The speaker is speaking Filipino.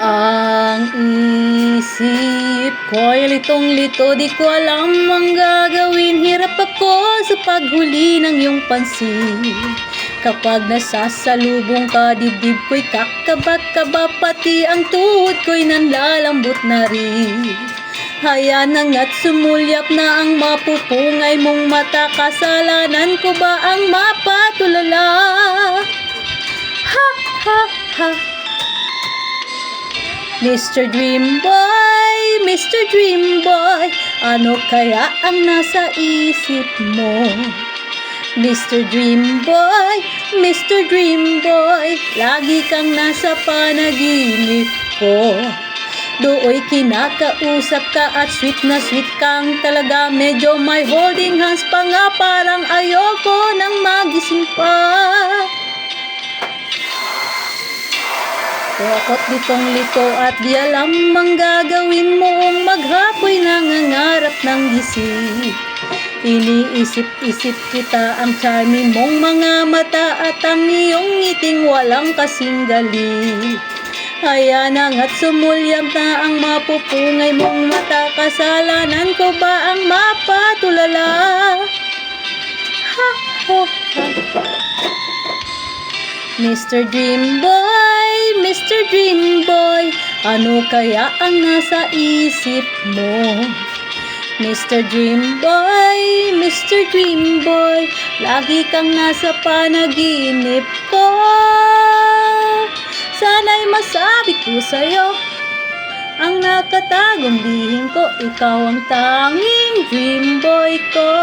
Ang isip ko'y litong-lito, di ko alam ang gagawin. Hirap ako sa paghuli ng iyong pansin. Kapag nasasalubong ka, dibdib ko'y kakaba-kaba, pati ang tuhod ko'y nanlalambot na rin. Haya na nga't sumulyap na ang mapupungay mong mata. Kasalanan ko ba ang mapatulala? Ha, ha, ha. Mr. Dream Boy, Mr. Dream Boy, ano kaya ang nasa isip mo? Mr. Dream Boy, Mr. Dream Boy, lagi kang nasa panaginip ko. Dooy kinakausap ka at sweet na sweet kang talaga. Medyo may holding hands pa nga, parang ayoko nang magising pa. Takot litong-lito at di alam ang gagawin mo. Maghapoy nangangarap ng gising. Iniisip-isip kita, ang charming mong mga mata at ang iyong ngiting walang kasing galing. Haya na nga't sumulyap na ang mapupungay mong mata. Kasalanan ko ba ang mapatulala? Ha, ha, ha. Mr. Dream Boy, Mr. Dream Boy, ano kaya ang nasa isip mo? Mr. Dream Boy, Mr. Dream Boy, lagi kang nasa panaginip ko. Sana'y masabi ko sa'yo ang nakatagong lihim ko. Ikaw ang tanging dream boy ko.